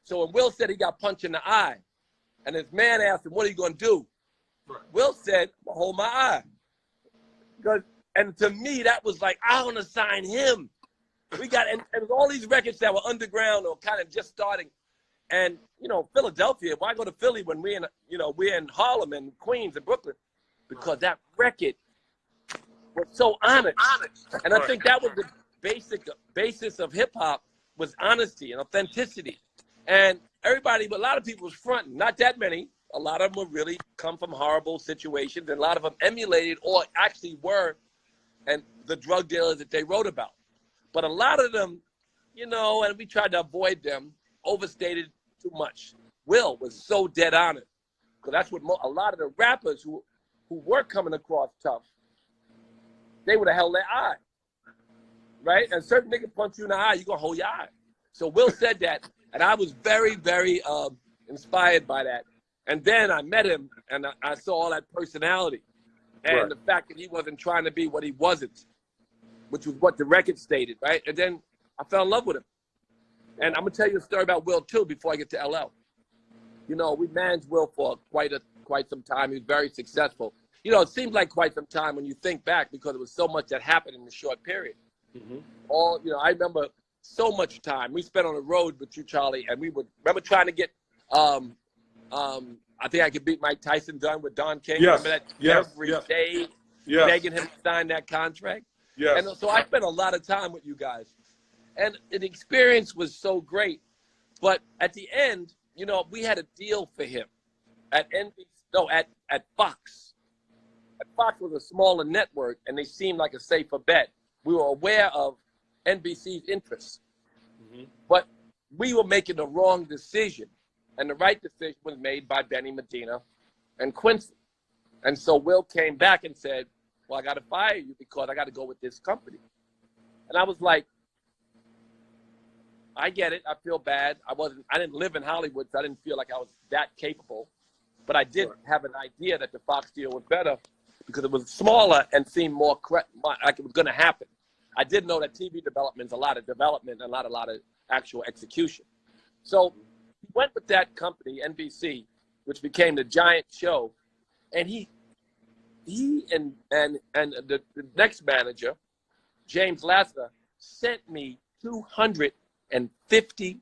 So when Will said he got punched in the eye, and his man asked him, what are you going to do? Right. Will said, I'm going to hold my eye. And to me, that was like, I want to sign him. And it was all these records that were underground or kind of just starting. And, you know, Philadelphia, why go to Philly when we're in Harlem and Queens and Brooklyn? Because that record was so honest. And I think that was the basis of hip hop, was honesty and authenticity. And everybody, but a lot of people was fronting, not that many. A lot of them would really come from horrible situations, and a lot of them emulated or actually were, and the drug dealers that they wrote about. But a lot of them, you know, and we tried to avoid them, overstated too much. Will was so dead on it, because that's what a lot of the rappers who were coming across tough, they would have held their eye, right? And certain nigga punch you in the eye, you gonna hold your eye. So Will said that, and I was very, very inspired by that. And then I met him, and I saw all that personality, and the fact that he wasn't trying to be what he wasn't, which was what the record stated, right? And then I fell in love with him. And I'm gonna tell you a story about Will too before I get to LL. You know, we managed Will for quite some time. He was very successful. You know, it seems like quite some time when you think back, because it was so much that happened in a short period. Mm-hmm. I remember so much time we spent on the road with you, Charlie, and we would remember trying to get I think I could beat Mike Tyson done with Don King. Yes. Remember that every day, begging him to sign that contract. Yes. And so I spent a lot of time with you guys, and the experience was so great. But at the end, you know, we had a deal for him at Fox. Fox was a smaller network, and they seemed like a safer bet. We were aware of NBC's interests, but we were making the wrong decision, and the right decision was made by Benny Medina and Quincy. And so Will came back and said, well, I got to fire you because I got to go with this company. And I was like, I get it. I feel bad. I didn't live in Hollywood, so I didn't feel like I was that capable. But I did have an idea that the Fox deal was better because it was smaller and seemed more like it was going to happen. I did know that TV development is a lot of development and a lot of actual execution. So he went with that company, NBC, which became the giant show. And he and the next manager, James Lasser, sent me $250,000.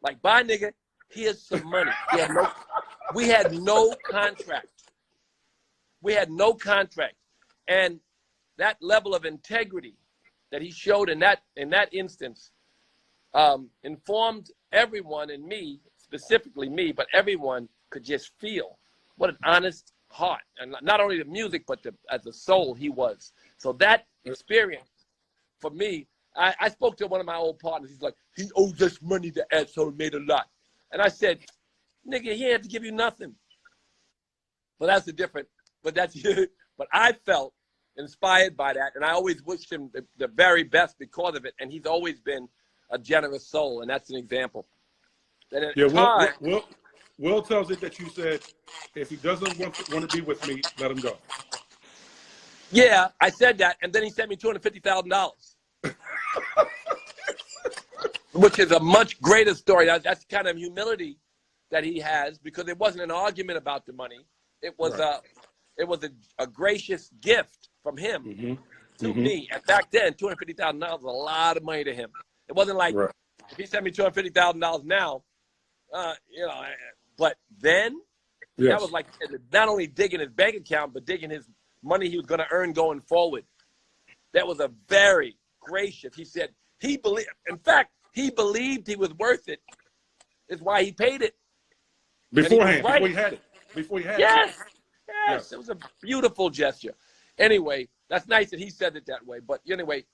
Like, bye, nigga. Here's some money. We had no contract. We had no contract. And that level of integrity that he showed in that instance informed everyone, and me, specifically me, but everyone could just feel what an honest heart, and not only the music, but as a soul he was. So that experience for me, I spoke to one of my old partners. He's like, he owes us money to Ed, so he made a lot. And I said, nigga, he had to give you nothing. But that's but I felt inspired by that, and I always wished him the very best because of it. And he's always been a generous soul, and that's an example. And Will tells it that you said, if he doesn't want to be with me, let him go. Yeah, I said that, and then he sent me $250,000. Which is a much greater story. That's the kind of humility that he has, because it wasn't an argument about the money. It was a gracious gift from him to me. And back then, $250,000 was a lot of money to him. It wasn't like if he sent me $250,000 now, but then that was like not only digging his bank account, but digging his money he was going to earn going forward. That was a very gracious. He said he believed. In fact, he believed he was worth it. Is why he paid it beforehand. Before he had it. Yes. It was a beautiful gesture. Anyway, that's nice that he said it that way. But anyway,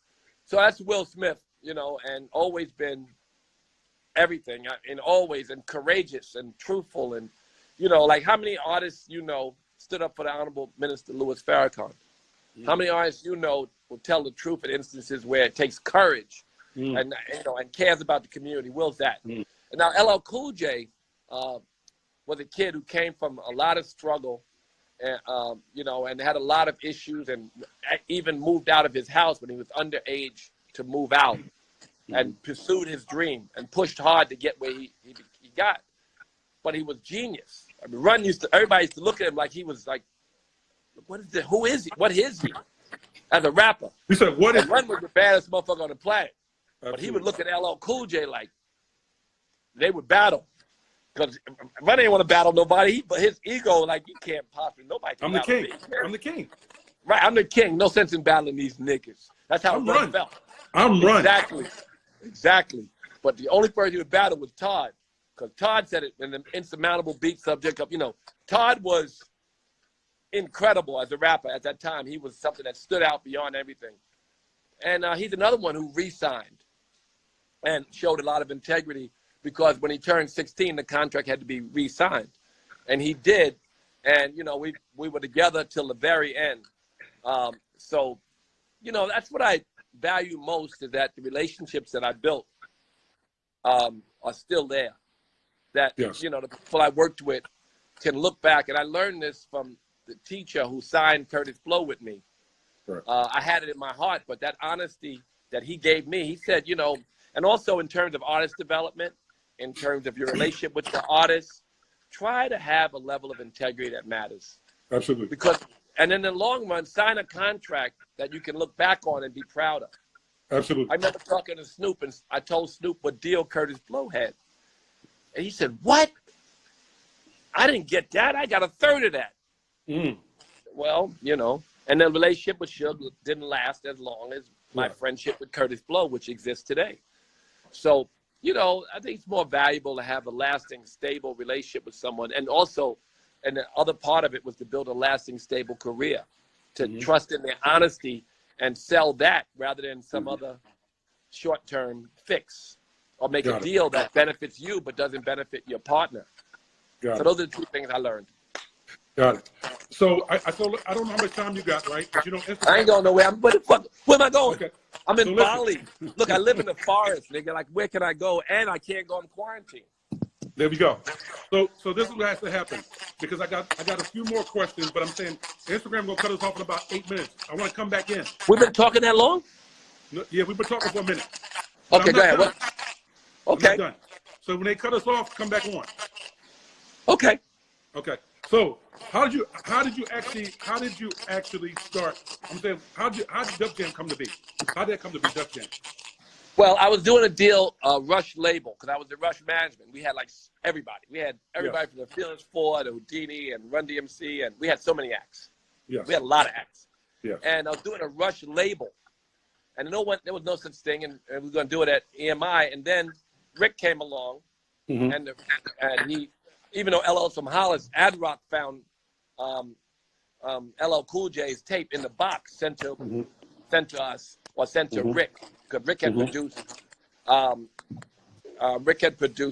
so that's Will Smith, and always been everything, and always, and courageous and truthful, and like how many artists stood up for the Honorable Minister Louis Farrakhan? How many artists will tell the truth in instances where it takes courage and cares about the community? Will's that. And now LL Cool J was a kid who came from a lot of struggle, and and had a lot of issues, and even moved out of his house when he was underage to move out, and pursued his dream and pushed hard to get where he got. But he was genius. I mean, everybody used to look at him like he was like, what is it? Who is he? What is he? As a rapper. You said, what is Run was the baddest motherfucker on the planet. Absolutely. But he would look at LL Cool J like, they would battle. Because Run ain't want to battle nobody, but his ego, like, you can't possibly, nobody can I'm the battle king. me. I'm the king. Right, I'm the king. No sense in battling these niggas. That's how Run felt. I'm Run. Exactly. But the only person he would battle was Todd. Because Todd said it in the insurmountable beat subject of, Todd was incredible as a rapper at that time. He was something that stood out beyond everything. And he's another one who re-signed and showed a lot of integrity, because when he turned 16, the contract had to be re-signed. And he did. And, we were together till the very end. So, that's what I value most, is that the relationships that I built are still there. That, yes. The people I worked with can look back. And I learned this from the teacher who signed Curtis Blow with me. Right. I had it in my heart, but that honesty that he gave me, he said, and also in terms of artist development, in terms of your relationship with the artist, try to have a level of integrity that matters. Absolutely. And in the long run, sign a contract that you can look back on and be proud of. Absolutely. I remember talking to Snoop, and I told Snoop what deal Curtis Blow had. And he said, "What? I didn't get that. I got a third of that." Mm. Well, and the relationship with Suge didn't last as long as my friendship with Curtis Blow, which exists today. So, I think it's more valuable to have a lasting, stable relationship with someone. And also, and the other part of it was to build a lasting, stable career, to trust in their honesty and sell that rather than some other short-term fix, or make a deal that benefits you but doesn't benefit your partner. So those are the two things I learned. Got it. So I don't know how much time you got, right? But I ain't going nowhere. Where am I going? Okay. I'm in Bali. Look, I live in the forest, nigga. Like, where can I go? And I can't go in quarantine. There we go. So this is what has to happen, because I got a few more questions, but I'm saying Instagram gonna cut us off in about 8 minutes. I want to come back in. We've been talking that long? No, yeah, we've been talking for a minute. Okay, go ahead. Okay. I'm not done. So when they cut us off, come back on. Okay. Okay. So how did you actually start? I'm saying, how did Def Jam come to be? How did that come to be, Def Jam? Well, I was doing a deal, Rush label, because I was the Rush management. We had like everybody. We had everybody from the Fearless Four to Houdini and Run DMC, and we had so many acts. Yes. We had a lot of acts. Yes. And I was doing a Rush label, and there was no such thing, and we were going to do it at EMI. And then Rick came along, and he, even though LL's from Hollis, Ad Rock found LL Cool J's tape in the box sent to us, or sent to Rick, because Rick had produced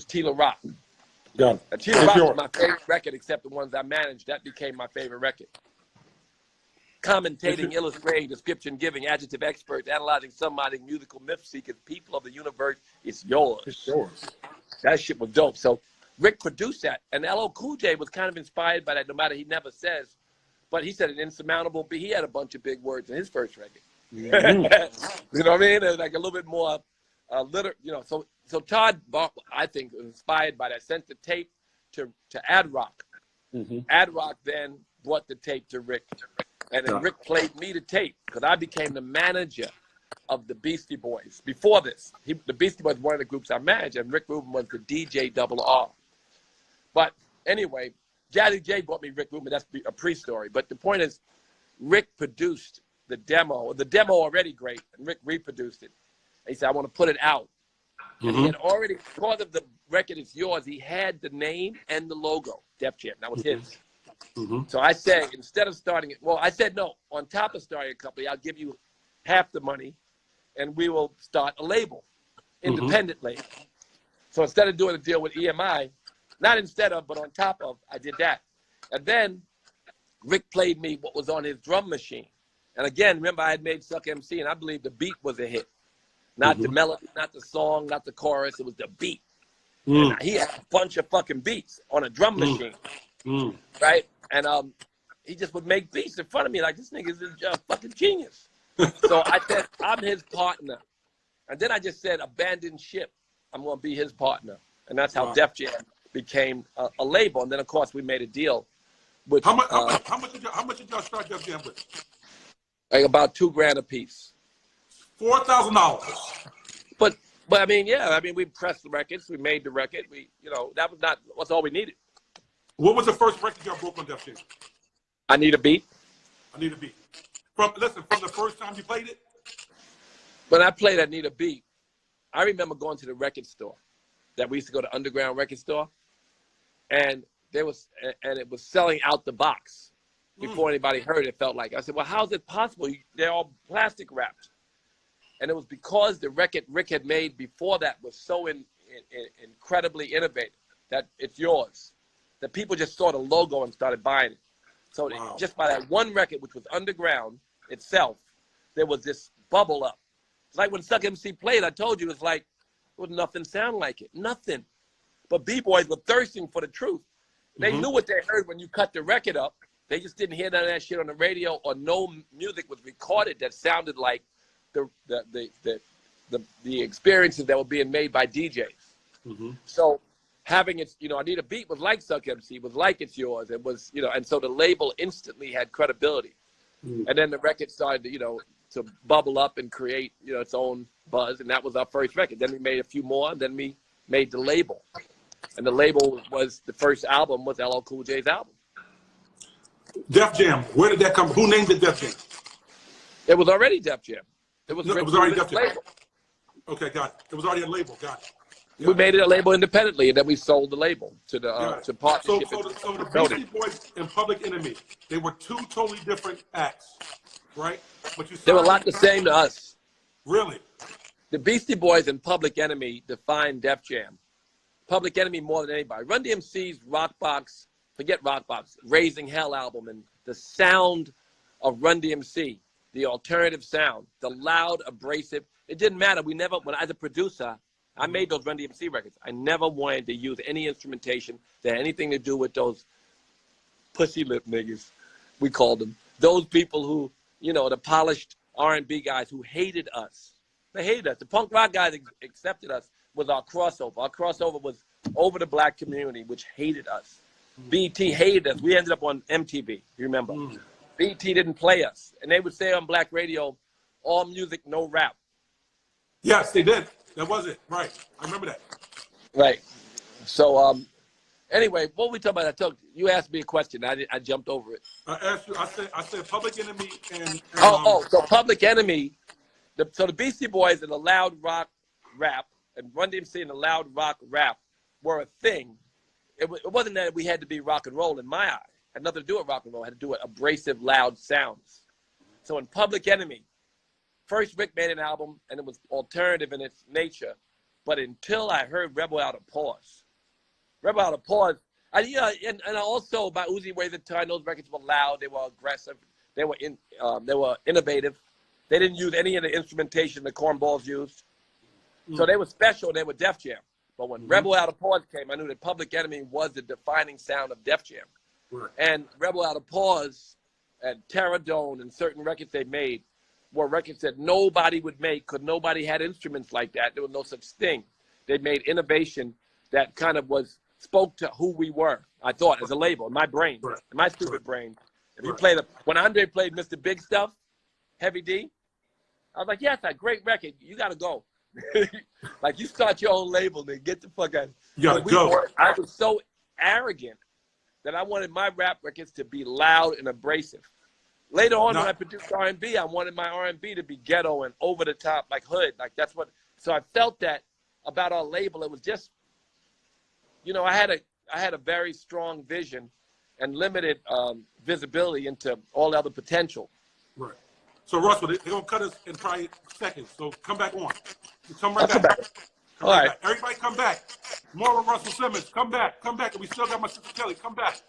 Tila Rock. Got it. Tila Rock was my favorite record, except the ones I managed. That became my favorite record. Commentating, illustrating, description giving, adjective experts, analyzing, summarizing, musical myth seekers, people of the universe, it's yours. It's yours. That shit was dope. So Rick produced that, and LL Cool J was kind of inspired by that, no matter he never says, but he said an insurmountable, he had a bunch of big words in his first record. You know what I mean? It was like a little bit more so Todd, I think, was inspired by that, sent the tape to Ad Rock. Ad Rock then brought the tape to Rick, and then Rick played me the tape, because I became the manager of the Beastie Boys. Before this, the Beastie Boys was one of the groups I managed, and Rick Rubin was the DJ RR. But anyway, Jazzy J brought me Rick Rubin. That's a pre-story. But the point is, Rick produced the demo already great, and Rick reproduced it. And he said, I want to put it out. And he had already, because of the record is yours, he had the name and the logo, Def Jam. That was his. So I said, instead of starting it, I said, no, on top of starting a company, I'll give you half the money, and we will start a label, independent label. So instead of doing a deal with EMI, not instead of, but on top of, I did that. And then Rick played me what was on his drum machine. And again, remember, I had made Suck MC, and I believe the beat was a hit. Not the melody, not the song, not the chorus. It was the beat. And he had a bunch of fucking beats on a drum machine, right? And he just would make beats in front of me like, this nigga's a fucking genius. So I said, I'm his partner. And then I just said, abandon ship. I'm going to be his partner. And that's how Def Jam became a label. And then, of course, we made a deal. With, how much did y'all start Def Jam with? Like about $2,000 a piece. $4,000. But But I mean, yeah, I mean, we pressed the records, we made the record, that's all we needed. What was the first record y'all broke on Def Jam? I Need a Beat. I Need a Beat. From the first time you played it? When I played I Need a Beat, I remember going to the record store that we used to go to Underground Record Store, and it was selling out the box before anybody heard it. It felt like I said, well, how is it possible? They're all plastic wrapped, and it was because the record Rick had made before that was so incredibly innovative that it's yours, that people just saw the logo and started buying it. So just by that one record, which was underground itself, there was this bubble up. It's like when Suck MC played, I told you, it's like, would nothing sound like it? Nothing. But B-boys were thirsting for the truth. They knew what they heard when you cut the record up. They just didn't hear none of that shit on the radio, or no music was recorded that sounded like the experiences that were being made by DJs. So having it, I Need a Beat was like Suck MC, was like It's Yours. It was, and so the label instantly had credibility. And then the record started to bubble up and create, its own buzz. And that was our first record. Then we made a few more, and then we made the label. And the label was, the first album was LL Cool J's album. Def Jam, where did that come from? Who named it Def Jam? It was already Def Jam. It was already Def Jam. Okay, got it. It was already a label, got it. Yeah. We made it a label independently, and then we sold the label to the to partnership. So the Beastie Boys and Public Enemy, they were two totally different acts, right? But they were a lot the same to us. Really? The Beastie Boys and Public Enemy defined Def Jam. Public Enemy more than anybody. Run DMC's Rockbox, forget Rockbox, Raising Hell album, and the sound of Run DMC, the alternative sound, the loud, abrasive. It didn't matter. As a producer, I made those Run DMC records. I never wanted to use any instrumentation that had anything to do with those pussy lip niggas, we called them. Those people who, the polished R&B guys who hated us. They hated us. The punk rock guys accepted us with our crossover. Our crossover was over the black community, which hated us. BT hated us. We ended up on MTV, you remember. BT didn't play us. And they would say on black radio, all music, no rap. Yes, they did. That was it. Right. I remember that. Right. So, anyway, what were we talking about? You asked me a question. I jumped over it. I asked you. I said Public Enemy and so Public Enemy. So the Beastie Boys and the loud rock rap and Run DMC and the loud rock rap were a thing. It wasn't that we had to be rock and roll in my eye. It had nothing to do with rock and roll. It had to do with abrasive, loud sounds. So in Public Enemy, first Rick made an album, and it was alternative in its nature. But until I heard Rebel Out of Pause, and also by Uzi Way, the time those records were loud, they were aggressive, they were innovative. They didn't use any of the instrumentation the cornballs used, so they were special. They were Def Jam. But when Rebel Out of Pause came, I knew that Public Enemy was the defining sound of Def Jam. Right. And Rebel Out of Pause and Terradone and certain records they made were records that nobody would make because nobody had instruments like that. There was no such thing. They made innovation that kind of spoke to who we were, I thought, as a label, in my brain, in my stupid brain. If you play when Andre played Mr. Big Stuff, Heavy D, I was like, yes, that great record. You got to go. Like, you start your own label, then get the fuck out. You got to go. I was so arrogant that I wanted my rap records to be loud and abrasive. Later on, when I produced R&B, I wanted my R&B to be ghetto and over the top, like hood. Like, that's what. So I felt that about our label. It was just, I had a very strong vision and limited visibility into all the other potential. Right. So Russell, they're gonna cut us in probably seconds. So come back on. Come right back. All right. Everybody, come back. More of Russell Simmons. Come back. And we still got my sister Kelly. Come back.